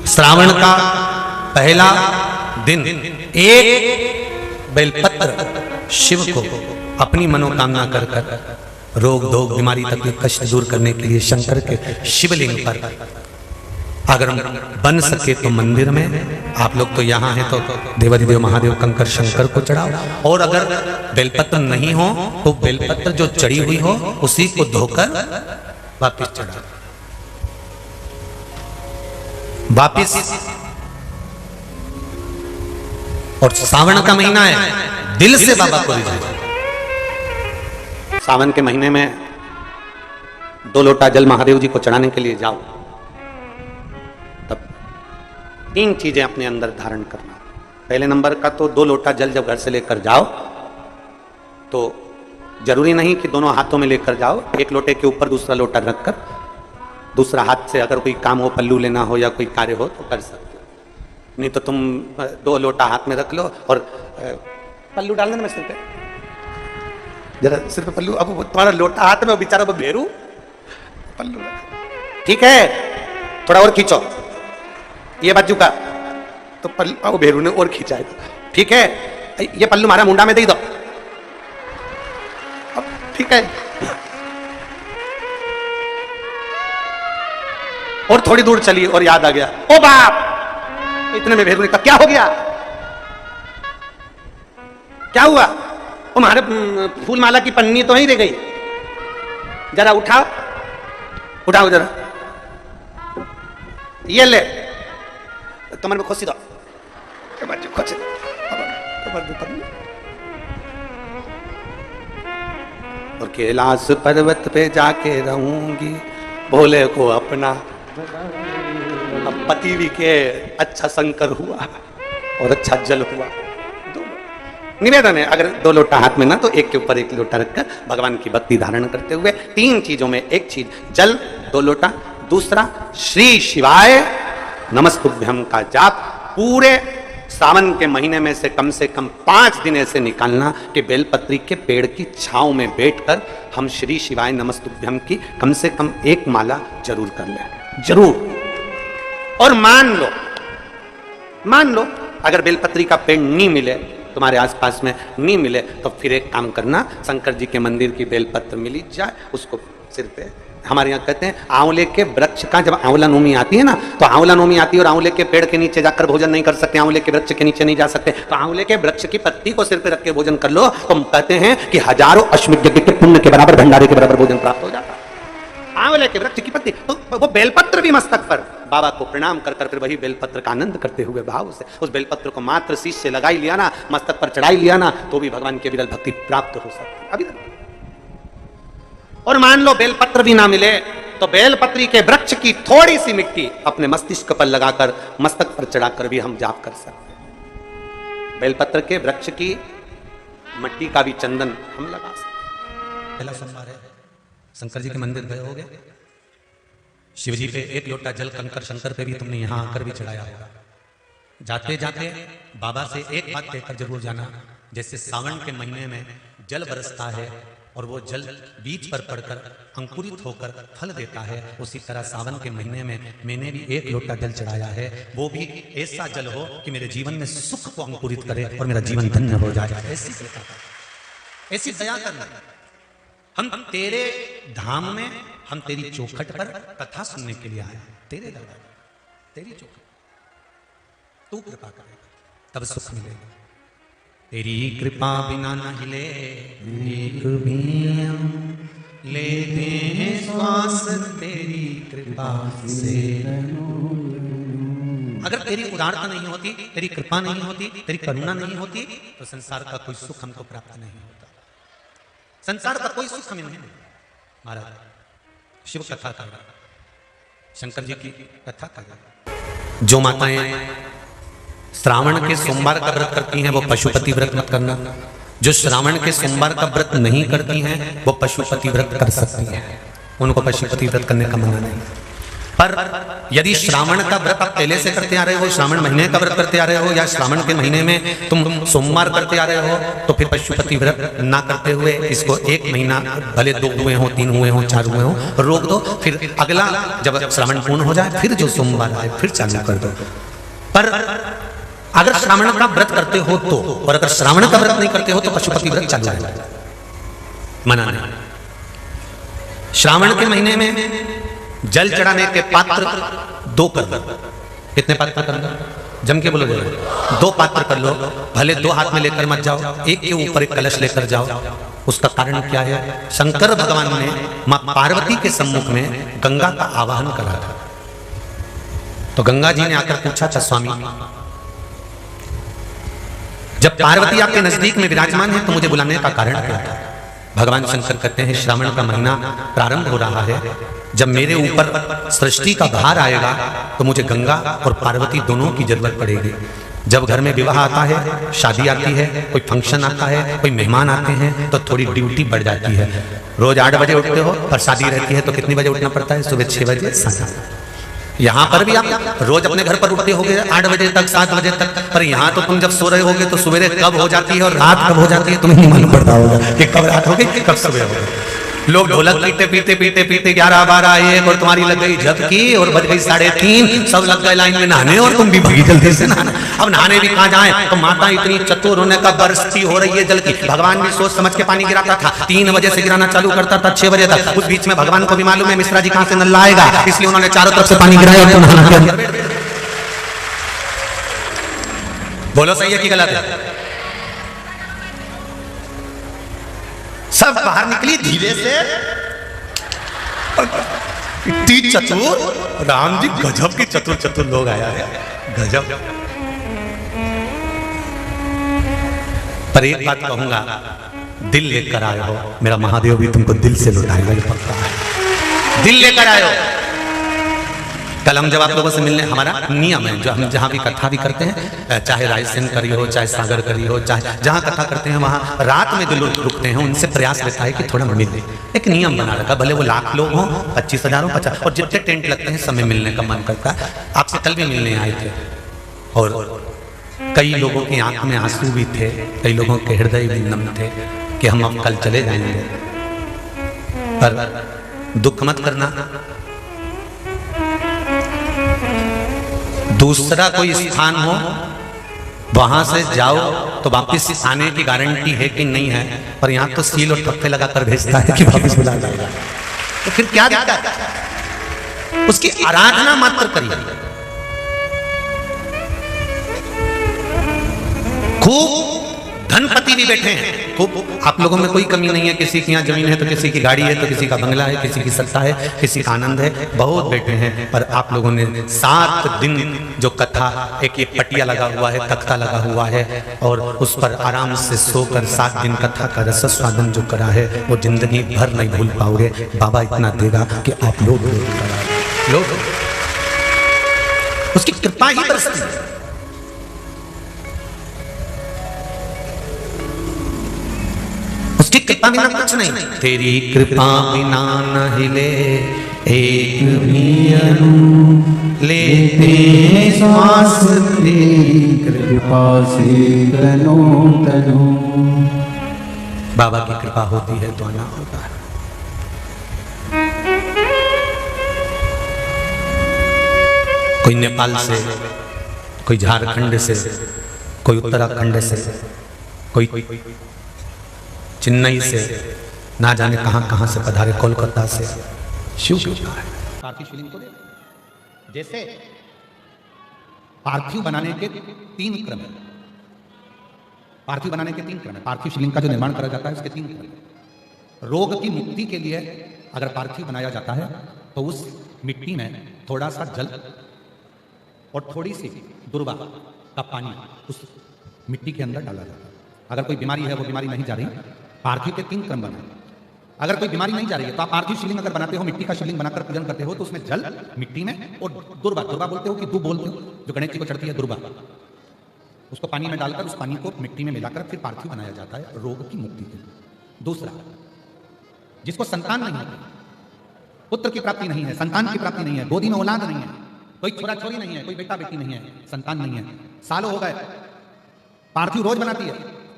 श्रावण का पहला दिन एक बेलपत्र शिव को अपनी मनोकामना कर कर रोग धोग बीमारी तकलीफ कष्ट दूर करने के लिए शंकर के शिवलिंग पर अगर बन सके तो मंदिर में, आप लोग तो यहाँ हैं तो देवाधिदेव महादेव कंकर शंकर को चढ़ाओ, और अगर बेलपत्र नहीं हो तो बेलपत्र जो चढ़ी हुई हो उसी को धोकर वापिस चढ़ाओ। वापिस। और सावन का महीना है, दिल से बाबा को रिझाओ। सावन के महीने में 2 लोटा जल महादेव जी को चढ़ाने के लिए जाओ, तब 3 चीजें अपने अंदर धारण करना। पहले नंबर का तो 2 लोटा जल जब घर से लेकर जाओ तो जरूरी नहीं कि दोनों हाथों में लेकर जाओ, एक लोटे के ऊपर दूसरा लोटा रखकर दूसरा हाथ से अगर कोई काम हो, पल्लू लेना हो या कोई कार्य हो तो कर सकते हो। नहीं तो तुम 2 लोटा हाथ में रख लो और पल्लू डाल देना सिर पे, जरा सिर पे पल्लू। अब तुम्हारा लोटा हाथ में, बेचारा वो भेरू पल्लू, ठीक है, थोड़ा और खींचो ये बाजू का, तो पल्लू वो भेरू ने और खींचा है, ठीक है, ये पल्लू हमारा मुंडा में दे दो, ठीक है। और थोड़ी दूर चली और याद आ गया, ओ बाप, इतने में भेरू ने कहा क्या हो गया, क्या हुआ? हमारे फूल माला की पन्नी तो वहीं रह गई, जरा उठाओ, उठाओ जरा, ये ले, कमर में खोसी दो, खोसी दो, और कैलाश पर्वत पे जाके रहूंगी भोले को अपना। अब पति भी के अच्छा शंकर हुआ और अच्छा जल हुआ। निवेदन है, अगर 2 लोटा हाथ में ना तो एक के ऊपर एक लोटा रखकर भगवान की भक्ति धारण करते हुए 3 चीजों में एक चीज जल 2 लोटा, दूसरा श्री शिवाय नमस्तुभ्यम का जाप पूरे सावन के महीने में से कम 5 दिन ऐसे निकालना कि बेलपत्री के पेड़ की छांव में बैठकर हम श्री शिवाय नमस्तुभ्यम की कम से कम 1 माला जरूर कर लें, जरूर। और मान लो अगर बेलपत्री का पेड़ नहीं मिले, तुम्हारे आसपास में नहीं मिले, तो फिर एक काम करना, शंकर जी के मंदिर की बेलपत्र मिली जाए उसको सिर पे, हमारे यहाँ कहते हैं आंवले के वृक्ष का जब आंवला नोमी आती है ना, तो आंवला नोमी आती है और आंवले के पेड़ के नीचे जाकर भोजन नहीं कर सकते, आंवले के वृक्ष के नीचे नहीं जा सकते, तो आंवले के वृक्ष की पत्ती को सिर पे रख के भोजन कर लो, तो हम कहते हैं कि हजारों अश्वमेध यज्ञ के पुण्य के बराबर, भंडारे के बराबर भोजन प्राप्त हो जाता है। आंवले के वृक्ष की पत्ती, तो वो बेलपत्र भी मस्तक पर बाबा को प्रणाम कर कर फिर वही बेलपत्र का आनंद करते हुए भाव से उस बेलपत्र को मात्र शीश से लगाई लिया ना, मस्तक पर चढ़ाई लिया ना, तो भी भगवान की विरल भक्ति प्राप्त हो सकती है अभी तक। और मान लो बेलपत्र भी ना मिले तो बेलपत्री के वृक्ष की थोड़ी सी मिट्टी अपने मस्तिष्क पर लगाकर मस्तक पर चढ़ाकर भी हम जाप कर सकते हैं। बेलपत्र के वृक्ष की मिट्टी का भी चंदन हम लगा सकते। पहला सोमवार है, शंकर जी के मंदिर गए होगे, शिव जी पे 1 लोटा जल कंकर शंकर पे भी तुमने यहां आकर भी चढ़ाया होगा। जाते जाते बाबा से एक बात कहकर जरूर जाना, जैसे सावन के महीने में जल बरसता है और वो जल बीज पर पड़कर अंकुरित होकर फल देता है, उसी तरह सावन के महीने में मैंने भी 1 लोटा जल चढ़ाया है, वो भी ऐसा जल हो कि मेरे जीवन में सुख को अंकुरित करे और मेरा जीवन धन्य हो जाए। ऐसी दया करना। हम तेरे धाम में, हम तेरी चौखट पर कथा सुनने के लिए आए, तेरे दरबार, तेरी चौखट, तू कृपा करेगा तब सुख मिलेगा। तेरी कृपा बिना न हिले एक भी लेते हैं श्वास, तेरी कृपा से। अगर तेरी उदारता नहीं होती, तेरी कृपा नहीं होती, तेरी करुणा नहीं होती, तो संसार का कोई सुख हमको प्राप्त नहीं होता। संसार का कोई सुख हमें नहीं मिलता। महाराज शिव कथा कर रहा, शंकर जी की कथा कर रहा। जो माताएं श्रावण के सोमवार का व्रत करती हैं वो पशुपति व्रत मत करना, जो श्रावण के सोमवार का व्रत नहीं करती हैं वो पशुपति व्रत कर सकती हैं, उनको पशुपति व्रत करने का मना नहीं। पर यदि श्रावण का व्रत आप पहले से करते आ रहे हो, श्रावण महीने का व्रत करते आ रहे हो, या श्रावण के महीने में तुम सोमवार करते आ रहे हो, तो फिर पशुपति व्रत ना करते हुए इसको 1 महीना, भले 2 हुए हो, 3 हुए हो, 4 हुए हो, रोक दो। फिर अगला जब श्रावण पूर्ण हो जाए फिर जो सोमवार आए फिर चालू कर दो। पर अगर श्रावण का व्रत करते हो तो, और अगर श्रावण का व्रत नहीं करते हो तो पशुपति व्रत चालू है, मना नहीं। श्रावण के महीने में जल चढ़ाने के पात्र 2 कर लो। कितने पात्र कर लो? जम के बोलो जरा। 2 पात्र कर लो, भले 2 हाथ में लेकर मत जाओ, एक के ऊपर एक कलश लेकर जाओ। उसका कारण क्या है? शंकर भगवान ने मां पार्वती के सम्मुख में गंगा का आवाहन करा था। तो गंगा जी ने आकर पूछा था, स्वामी जब पार्वती आपके नजदीक में विराजमान है तो मुझे बुलाने का कारण क्या था? भगवान शंकर कहते हैं, श्रावण का महीना प्रारंभ हो रहा है, जब मेरे ऊपर सृष्टि का भार आएगा तो मुझे गंगा और पार्वती दोनों की जरूरत पड़ेगी। जब घर में विवाह आता है, शादी आती है, कोई फंक्शन आता है, कोई मेहमान आते हैं, तो थोड़ी ड्यूटी बढ़ जाती है। रोज 8 बजे उठते हो, पर शादी रहती है तो कितनी बजे उठना पड़ता है? सुबह 6 बजे, 7। यहाँ पर भी आप रोज अपने घर पर उठते होगे 8 बजे तक, 7 बजे तक, पर यहाँ तो तुम जब सो रहे होगे तो सवेरे कब हो जाती है और रात कब हो जाती है तुम्हें नहीं मालूम पड़ता होगा कि कब रात हो गई कब सुबह हो गई। लोग ढोलक पीते पीते पीते पीते 11, 12, 1 और तुम्हारी लग गई झपकी और बज गई 3:30, सब लग गए लाइन में नहाने और तुम भी भगी जल्दी से नहाने। अब नहाने भी कहाँ जाए? तो माता इतनी चतुर होने का बरसती हो रही है जल की। भगवान भी सोच समझ के पानी गिराता था, 3 बजे से गिराना चालू करता था 6 बजे तक। उस बीच में भगवान को भी मालूम है मिश्रा जी कहाँ से नल्ला आएगा, इसलिए उन्होंने चारों तरफ से पानी गिराया और नहाना के अंदर। बोलो सही है कि गलत है? सब बाहर निकली धीरे से। इतनी चतुर राम जी, गजब के चतुर चतुर लोग आया है, गजब। पर एक बात कहूंगा, दिल लेकर आए हो, मेरा महादेव भी तुमको दिल से लुटाएगा, ये पक्का है। दिल लेकर आए हो। कल हम जब आप लोगों से मिलने, हमारा नियम है, जो हम जहाँ भी कथा भी करते हैं, चाहे रायसेन करी हो, चाहे सागर करी हो, चाहे जहाँ कथा करते हैं वहाँ रात में जो लोग रुकते हैं उनसे प्रयास रहता है कि थोड़ा मिले। एक नियम बना रखा, भले वो 1,00,000 लोग हों, 25,000 हो, 50, और जितने टेंट लगते हैं समय मिलने का मन करता है। आपसे कल भी मिलने आए थे और कई लोगों की आंख में आंसू भी थे, कई लोगों के हृदय भी नम थे कि हम अब कल चले जाएंगे। पर दुख मत करना, दूसरा कोई स्थान हो वहां से जाओ तो वापिस आने की गारंटी है कि नहीं है, पर यहाँ तो सील और ठप्पे लगाकर भेजता है कि वापिस बुला जाएगा। तो फिर क्या दिक्कत है? उसकी आराधना मात्र करिए, खूब धनपति भी बैठे हैं, खूब। आप लोगों में कोई कमी नहीं है, किसी की यहाँ जमीन है तो किसी की गाड़ी है, तो किसी का बंगला है, किसी की सत्ता है, किसी का आनंद है, बहुत बैठे हैं। पर आप लोगों ने 7 दिन जो कथा, एक ये पटिया लगा हुआ है, तख्ता लगा हुआ है, और उस पर आराम से सोकर 7 दिन कथा का रस स्वादन जो करा है वो जिंदगी भर नहीं भूल पाओगे। बाबा इतना देगा कि आप लोग उसकी कृपा ही बरसती है। उसकी कृपा बिना कुछ नहीं। तेरी कृपा बिना न हिले एक भी अणु, लेते श्वास तेरी कृपा से तनो तनो। बाबा की कृपा होती है तो आना होता है। कोई नेपाल से, कोई झारखंड से, कोई उत्तराखंड से, कोई चेन्नई से, ना जाने कहां कहां से पधारे, कोलकाता से। शिव पार्थिव शिवलिंग को जैसे पार्थिव बनाने के 3 क्रम है। पार्थिव बनाने के 3 क्रम है। पार्थिव शिवलिंग का जो निर्माण करा जाता है उसके 3 क्रम है। रोग की मुक्ति के लिए अगर पार्थिव बनाया जाता है तो उस मिट्टी में थोड़ा सा जल और थोड़ी सी दुर्वा का पानी उस मिट्टी के अंदर डाला जाता है। अगर कोई बीमारी है, वो बीमारी नहीं जा रही, पार्थिव के 3 क्रम बनाए। अगर कोई बीमारी नहीं जा रही है तो आप पार्थिव शिवलिंग अगर बनाते हो, मिट्टी का शिवलिंग बनाकर पूजन करते हो, तो उसमें जल मिट्टी में और दुर्वा बोलते हो कि दूब बोलते हो, जो गणेश जी को चढ़ती है दुर्वा, उसको पानी में डालकर उस पानी को मिट्टी में मिलाकर फिर पार्थिव बनाया जाता है रोग की मुक्ति के लिए। दूसरा, जिसको संतान नहीं होती, पुत्र की प्राप्ति नहीं है, संतान की प्राप्ति नहीं है, गोदी में औलाद नहीं है, कोई छोरा छोरी नहीं है, कोई बेटा बेटी नहीं है, संतान नहीं है, सालों हो गए, पार्थिव रोज बनाती है,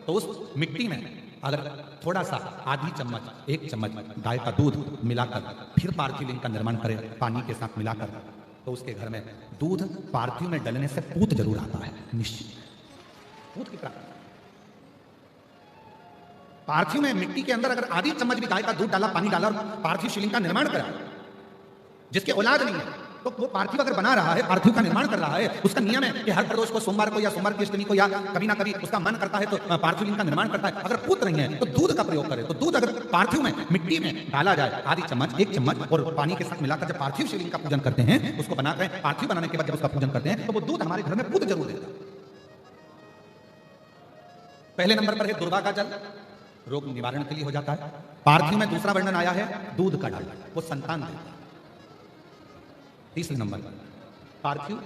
तो उस मिट्टी में अगर थोड़ा सा आधी चम्मच, 1 चम्मच गाय का दूध मिलाकर फिर पार्थिव लिंग का निर्माण करे पानी के साथ मिलाकर, तो उसके घर में दूध पार्थिव में डलने से पूत जरूर आता है, निश्चित पूत की प्राप्ति। पार्थिव में मिट्टी के अंदर अगर आधी चम्मच भी गाय का दूध डाला, पानी डाला और पार्थिव शिवलिंग का निर्माण करा, जिसके औलाद नहीं है, तो वो पार्थिव अगर बना रहा है, पार्थिव का निर्माण कर रहा है, उसका नियम है कि हर प्रदोष को, सोमवार को या सोमवार की अष्टमी को या कभी ना कभी उसका मन करता है तो पार्थिव लिंग का निर्माण करता है। अगर पुत्र नहीं है तो दूध का प्रयोग करे, तो दूध अगर पार्थिव में मिट्टी में डाला जाए, आधी चम्मच, 1 चम्मच और पानी के साथ मिलाकर जब पार्थिव शिवलिंग का पूजन करते हैं, उसको बनाकर पार्थिव बनाने के बाद जब उसका पूजन करते हैं, तो वो दूध हमारे घर में पुत्र जरूर देता है। पहले नंबर पर है दुर्वा का जल, रोग निवारण के लिए हो जाता है। पार्थिव में दूसरा वर्णन आया है दूध का डाल, वो संतान देता है। तीसरे नंबर पर पार्थिव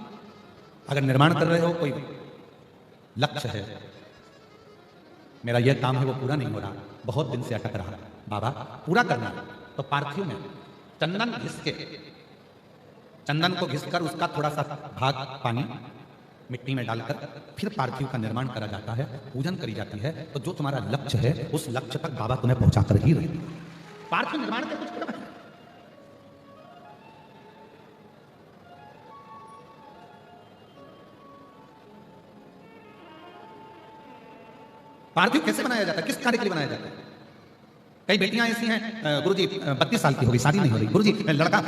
अगर निर्माण कर रहे हो, कोई लक्ष्य है, मेरा यह काम है वो पूरा नहीं हो रहा, बहुत दिन से अटक रहा है, बाबा पूरा करना है, तो पार्थिव में चंदन घिस के, चंदन को घिसकर उसका थोड़ा सा भाग पानी मिट्टी में डालकर फिर पार्थिव का निर्माण करा जाता है, पूजन करी जाती है, तो जो तुम्हारा लक्ष्य है उस लक्ष्य तक बाबा तुम्हें पहुंचा कर ही रहेगी। पार्थिव निर्माण का कुछ क्रम है। पार्थिव कैसे बनाया जाता है, किस कार्य के लिए बनाया जाता है? कई बेटियां ऐसी हैं, गुरुजी 32 साल की हो गई, शादी नहीं हो रही, गुरुजी लड़का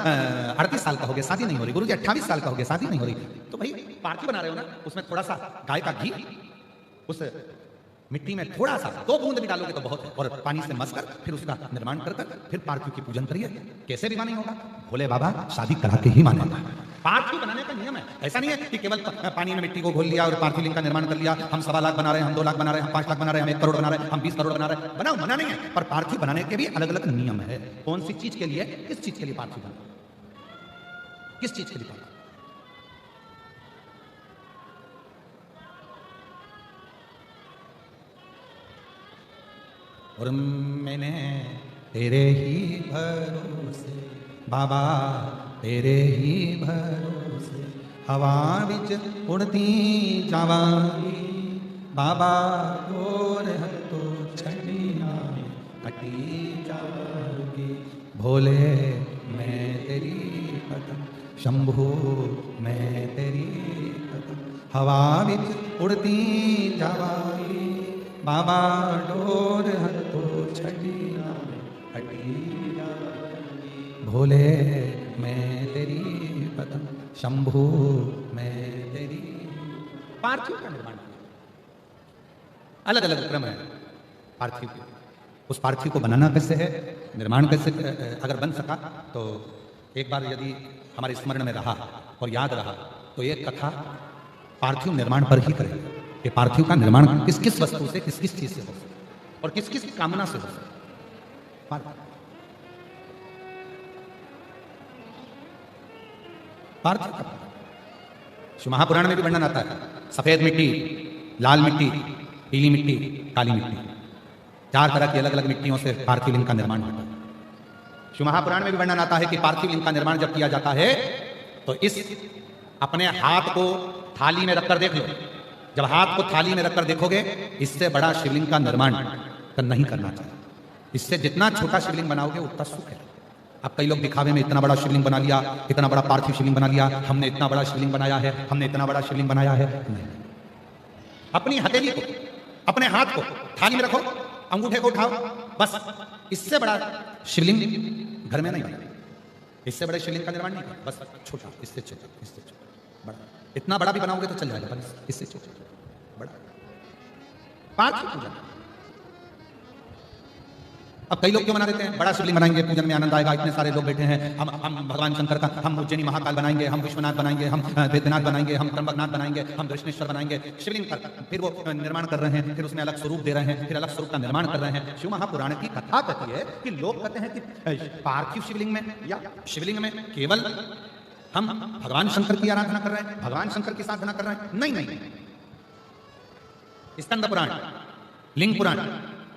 38 साल का हो गया, शादी नहीं हो रही, गुरुजी 28 साल का हो गया, शादी नहीं हो रही। तो भाई पार्थिव बना रहे हो ना, उसमें थोड़ा सा गाय का घी उस मिट्टी में थोड़ा सा 2 बूंद भी डालोगे तो बहुत है, और पानी से मस कर फिर उसका निर्माण कर फिर पार्थिव की पूजन करिए। कैसे भी मानी होगा, भोले बाबा शादी करा के ही मानेगा। पार्थिव बनाने का नियम है, ऐसा नहीं है कि केवल पानी में मिट्टी को घोल लिया और पार्थिव लिंग का निर्माण कर लिया। हम 1.25 लाख बना रहे हैं, हम 2 लाख बना रहे हैं, हम 5 लाख बना रहे हैं, हम 1 करोड़ बना रहे हैं, हम 20 करोड़ बना रहे हैं, बनाओ, मना नहीं है, पर पार्थिव बनाने के भी अलग अलग नियम है। कौन सी चीज के लिए, किस चीज के लिए पार्थिव बना, किस चीज के लिए पार्थिव। और मैंने तेरे ही भरोसे बाबा, तेरे ही भरोसे हवा विच उड़ती जावांगी बाबा, तोर हथों छड़िया कटी जावांगी। भोले मैं तेरी कदम, शंभू मैं तेरी कदम, हवा विच उड़ती जावांगी बाबा, डोर हथों छड़िया कटी जावांगी। भोले मैं तेरी कदम, शंभू मैं तेरी। पार्थिव का निर्माण अलग अलग क्रम है पार्थिव के। उस पार्थिव को बनाना कैसे है, निर्माण कैसे, अगर बन सका तो एक बार यदि हमारे स्मरण में रहा और याद रहा तो एक कथा पार्थिव निर्माण पर ही करेंगे कि पार्थिव का निर्माण किस किस वस्तु से, किस किस चीज से हो सकता और किस किस कामना से हो सकता। पार्थिव का शिव महापुराण में भी वर्णन आता है, सफेद मिट्टी, लाल मिट्टी, पीली मिट्टी, काली मिट्टी, 4 तरह की अलग अलग मिट्टियों से पार्थिव लिंग का निर्माण होता है। शिव महापुराण में भी वर्णन आता है कि पार्थिव लिंग का निर्माण जब किया जाता है तो इस अपने हाथ को थाली में रखकर देख लो। जब हाथ को थाली में रखकर देखोगे, इससे बड़ा शिवलिंग का निर्माण नहीं करना चाहिए। इससे जितना छोटा शिवलिंग बनाओगे उतना सुख है। अब कई लोग दिखावे में इतना बड़ा शिवलिंग बना लिया, इतना बड़ा पार्थिव शिवलिंग बना लिया, हमने इतना बड़ा शिवलिंग बनाया है, हमने इतना बड़ा शिवलिंग बनाया है। नहीं, अपनी हथेली को, अपने हाथ को थाली में रखो, अंगूठे को उठाओ, बस। इससे बड़ा शिवलिंग घर में नहीं बना, इससे बड़े शिवलिंग का निर्माण नहीं करो, बस छोटा, इससे छोटा, इससे छोटा, बड़ा। इतना बड़ा भी बनाओगे तो चल जाएगा, पर इससे छोटा बड़ा। पार्थिव पूजन अब कई लोग क्यों बना देते हैं, बड़ा शिवलिंग बनाएंगे, पूजन में आनंद आएगा, इतने सारे लोग बैठे हैं, हम भगवान शंकर का, हम उज्जैनी महाकाल बनाएंगे, हम विश्वनाथ बनाएंगे, हम वैद्यनाथ बनाएंगे, हम त्र्यंबकनाथ बनाएंगे, हम दृष्णेश्वर बनाएंगे। शिवलिंग पर फिर वो निर्माण कर रहे हैं, फिर उसमें अलग स्वरूप दे रहे हैं, फिर अलग स्वरूप का निर्माण कर रहे हैं। शिव महापुराण की कथा कहती है कि लोग कहते हैं कि पार्थिव शिवलिंग में या शिवलिंग में केवल हम भगवान शंकर की आराधना कर रहे हैं, भगवान शंकर की साधना कर रहे हैं। नहीं नहीं, स्कंद पुराण, लिंग पुराण,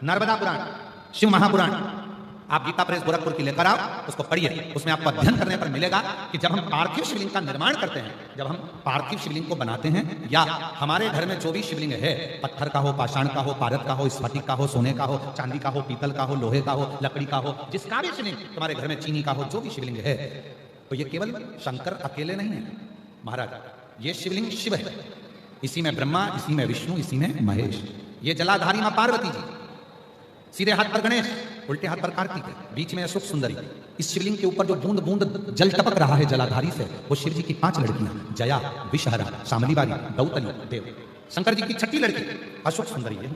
नर्मदा पुराण, शिव महापुराण आप गीता प्रेस गोरखपुर की लेकर आओ, उसको पढ़िए, उसमें आपको अध्ययन करने पर मिलेगा कि जब हम पार्थिव शिवलिंग का निर्माण करते हैं, जब हम पार्थिव शिवलिंग को बनाते हैं, या हमारे घर में जो भी शिवलिंग है, पत्थर का हो, पाषाण का हो, पारद का हो, स्फटिक का हो, सोने का हो, चांदी का हो, पीतल का हो, लोहे का हो, लकड़ी का हो, जिसका भी शिवलिंग तुम्हारे घर में, चीनी का हो, जो भी शिवलिंग है, तो ये केवल शंकर अकेले नहीं है महाराज, ये शिवलिंग शिव है, इसी में ब्रह्मा, इसी में विष्णु, इसी में महेश, ये जलाधारी मां पार्वती जी, सीधे हाथ पर गणेश, उल्टे हाथ पर कार्तिक है, बीच में अशोक सुंदरी। इस शिवलिंग के ऊपर जो बूंद बूंद जल टपक रहा है जलाधारी से, वो शिव जी की 5 लड़कियां, जया, विषहरा, शामलीबारी, गौतली, देव। शंकर जी की 6ठी लड़की अशोक सुंदरी है।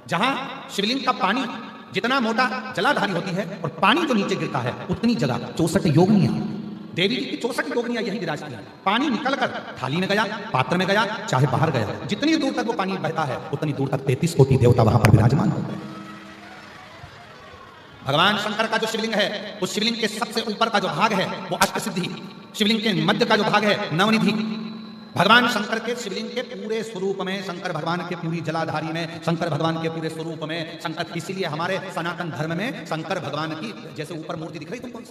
जहां शिवलिंग का पानी जितना मोटा जलाधारी होती है और पानी जो नीचे गिरता है, उतनी जगह 64 योगिनियां, देवी जी की 64 योगिनियां यही विराजती हैं। पानी निकलकर थाली में गया, पात्र में गया, चाहे बाहर गया, जितनी दूर तक वो पानी बहता है, उतनी दूर तक 33 कोटि देवता वहां पर विराजमान होते हैं। भगवान शंकर का जो शिवलिंग है, उस शिवलिंग के सबसे ऊपर का जो भाग है वो अष्टसिद्धि, शिवलिंग के मध्य का जो भाग है नवनिधि। भगवान शंकर के शिवलिंग के पूरे स्वरूप में, शंकर भगवान के पूरी जलाधारी में, शंकर भगवान के पूरे स्वरूप में, शंकर, इसीलिए हमारे सनातन धर्म में शंकर भगवान की जैसे ऊपर मूर्ति दिख रही है तुमको,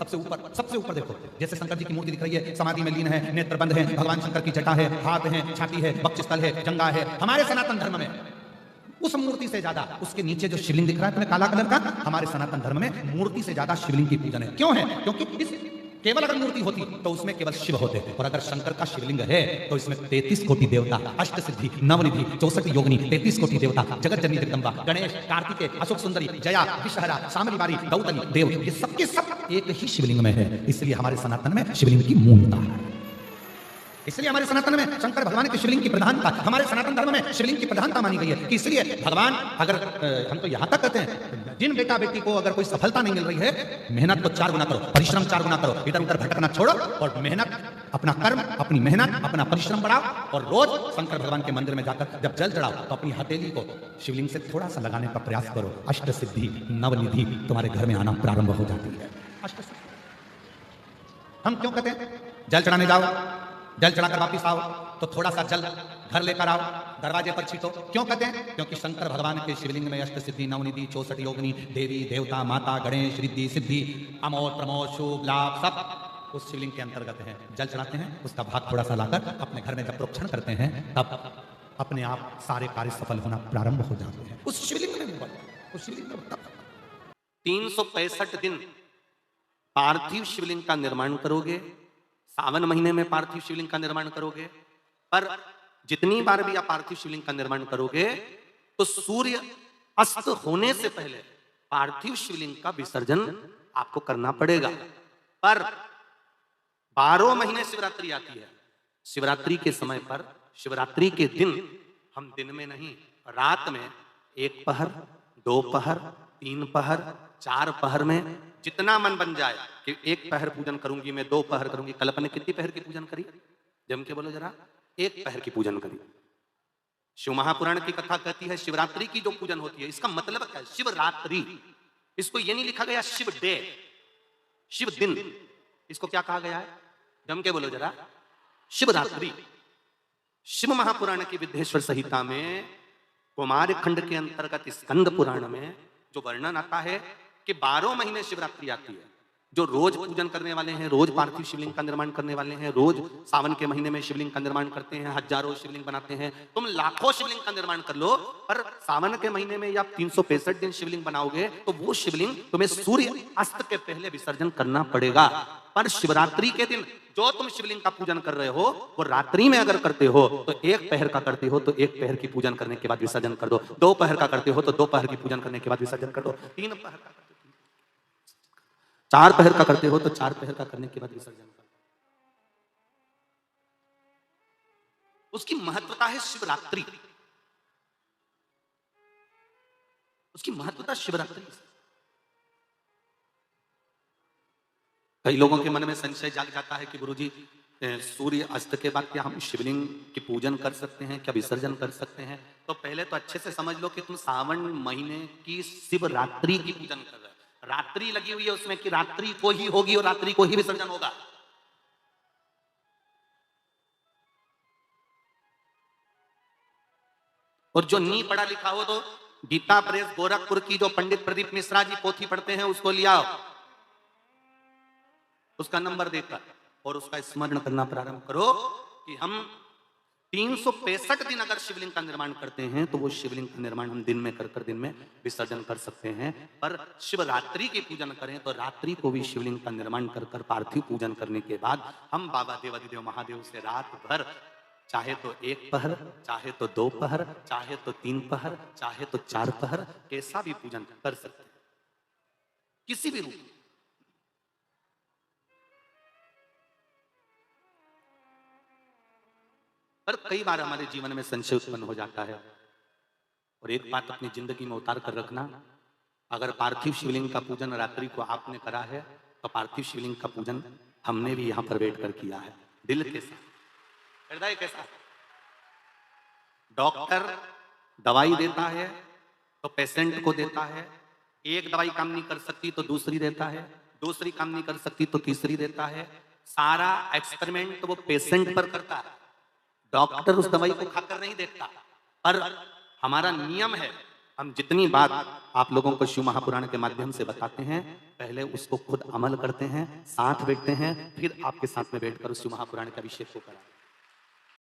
सबसे ऊपर देखो, जैसे शंकर जी की मूर्ति दिख रही है, समाधि में लीन है, नेत्र बंद है, भगवान शंकर की जटा है, हाथ है, छाती है, वक्षस्थल है, जंगा है। हमारे सनातन धर्म में उस मूर्ति से ज्यादा उसके नीचे जो शिवलिंग दिख रहा है तुम्हें काला कलर का, हमारे सनातन धर्म में मूर्ति से ज्यादा शिवलिंग की पूजन है। क्यों है? क्योंकि इस केवल अगर मूर्ति होती तो उसमें केवल शिव होते, और अगर शंकर का शिवलिंग है तो इसमें 33 कोटि देवता, अष्टसिद्धि, नवनिधि, 64 योगिनी, 33 कोटि देवता, जगत जननी जगदम्बा, गणेश, कार्तिकेय, अशोक सुंदरी, जया, विषहरा, शामलीबारी, गौतमी, देव, ये सबके सब एक ही शिवलिंग में है। इसलिए हमारे सनातन में शिवलिंग की मूलता है। इसलिए हमारे सनातन में शंकर भगवान के शिवलिंग की प्रधानता, हमारे सनातन धर्म में शिवलिंग की प्रधानता मानी गई है कि इसलिए भगवान, अगर हम तो यहां तक कहते हैं, जिन बेटा बेटी को अगर कोई सफलता नहीं मिल रही है, मेहनत को 4 गुना करो, परिश्रम 4 गुना करो, इधर उधर भटकना छोड़ो और मेहनत, अपना कर्म, अपनी मेहनत, अपना परिश्रम बढ़ाओ, और रोज शंकर भगवान के मंदिर में जाकर जब जल चढ़ाओ तो अपनी हथेली को शिवलिंग से थोड़ा सा लगाने का प्रयास करो। अष्टसिद्धि, नवनिधि तुम्हारे घर में आना प्रारंभ हो जाती है। अष्टसिद्धि हम क्यों कहते हैं? जल चढ़ाने जाओ, जल चढ़ाकर वापिस आओ तो थोड़ा सा जल घर लेकर आओ, दरवाजे पर छींटो। क्यों कहते हैं? क्योंकि शंकर भगवान के शिवलिंग में अष्टसिद्धि, नवनिधि, 64 योगिनी, देवी देवता, माता, गणेश, रिद्धि सिद्धि, अमोद प्रमोद, शुभ लाभ सब उस शिवलिंग के अंतर्गत है। जल चढ़ाते हैं, उसका भाग थोड़ा सा लाकर अपने घर में जब प्रोक्षण करते हैं, तब अपने आप सारे कार्य सफल होना प्रारंभ हो जाते हैं उस शिवलिंग में। उस शिवलिंग में 365 दिन पार्थिव शिवलिंग का निर्माण करोगे, सावन महीने में पार्थिव शिवलिंग का निर्माण करोगे, पर जितनी बार भी आप पार्थिव शिवलिंग का निर्माण करोगे तो सूर्य अस्त होने से पहले पार्थिव शिवलिंग का विसर्जन आपको करना पड़ेगा। पर 12 महीने शिवरात्रि आती है, शिवरात्रि के समय पर, शिवरात्रि के दिन हम दिन में नहीं, रात में 1 पहर, 2 पहर, 3 पहर, 4 पहर में जितना मन बन जाए कि 1 पहर पूजन करूंगी मैं, 2 पहर करूंगी। कल अपने कितनी पहर की पूजन करी? जम के बोलो जरा। 1 पहर की पूजन करी। शिव महापुराण की कथा कहती है शिवरात्रि की जो पूजन होती है, इसका मतलब क्या है? शिवरात्रि, इसको ये नहीं लिखा गया शिव डे, शिव दिन, इसको क्या कहा गया है? जम के बोलो जरा। शिवरात्रि। शिव महापुराण की विद्येश्वर संहिता में, कुमार खंड के अंतर्गत स्कंद पुराण में जो वर्णन आता है कि 12 महीने शिवरात्रि आती है। जो रोज पूजन करने वाले हैं, रोज पार्थिव शिवलिंग का निर्माण करने वाले हैं, रोज सावन के महीने में शिवलिंग का निर्माण करते हैं, हजारों शिवलिंग बनाते हैं। तुम लाखों शिवलिंग का निर्माण कर लो, पर सावन के महीने में या 365 दिन शिवलिंग बनाओगे तो वो शिवलिंग तुम्हें सूर्य अस्त के पहले विसर्जन करना पड़ेगा। पर शिवरात्रि के दिन जो तुम शिवलिंग का पूजन कर रहे हो, वो रात्रि में अगर करते हो तो 1 पहर का करते हो तो 1 पहर की पूजन करने के बाद विसर्जन कर दो, 2 पहर का करते हो तो 2 पहर की पूजन करने के बाद विसर्जन कर दो, 3 पहर का, 4 पहर का करते हो तो 4 पहर का करने के बाद विसर्जन कर दो। उसकी महत्वता है शिवरात्रि, उसकी महत्वता शिवरात्रि। कई लोगों के मन में संशय जाग जाता है कि गुरुजी, सूर्य अस्त के बाद क्या हम शिवलिंग की पूजन कर सकते हैं, क्या विसर्जन कर सकते हैं? तो पहले तो अच्छे से समझ लो कि तुम सावन महीने की शिवरात्रि की पूजन कर रहे हो। रात्रि लगी हुई है उसमें कि रात्रि को ही होगी और रात्रि को ही विसर्जन होगा। और जो नहीं पढ़ा लिखा हो तो गीता प्रेस गोरखपुर की जो पंडित प्रदीप मिश्रा जी पोथी पढ़ते हैं उसको लिया, उसका नंबर देकर और उसका स्मरण करना प्रारंभ करो कि हम 365 दिन अगर शिवलिंग का निर्माण करते हैं तो वो शिवलिंग का निर्माण हम दिन में कर दिन में विसर्जन कर सकते हैं। पर शिवरात्रि की पूजन करें तो रात्रि को भी शिवलिंग का निर्माण कर पार्थिव पूजन करने के बाद हम बाबा देवादिदेव महादेव से रात भर, चाहे तो 1 पहर, चाहे तो 2 पहर, चाहे तो 3 पहर, चाहे तो 4 पहर, कैसा भी पूजन कर सकते हैं, किसी भी रूप में। पर कई बार हमारे जीवन में संशय उत्पन्न हो जाता है, और एक बात अपनी जिंदगी में उतार कर रखना, अगर पार्थिव शिवलिंग का पूजन रात्रि को आपने करा है तो पार्थिव शिवलिंग का पूजन हमने भी यहां पर बैठ कर किया है, दिल के साथ, हृदय के साथ। डॉक्टर दवाई देता है तो पेशेंट को देता है, एक दवाई काम नहीं कर सकती तो दूसरी देता है, दूसरी काम नहीं कर सकती तो तीसरी देता है। सारा एक्सपेरिमेंट तो वो पेशेंट पर करता है, डॉक्टर उस दवाई को खाकर नहीं देखता। पर हमारा नियम है, हम जितनी बात आप लोगों को शिव महापुराण के माध्यम से बताते हैं, पहले उसको खुद अमल करते हैं, साथ बैठते हैं, फिर आपके साथ में बैठकर उस शिव महापुराण के अभिषेक को कराते हैं।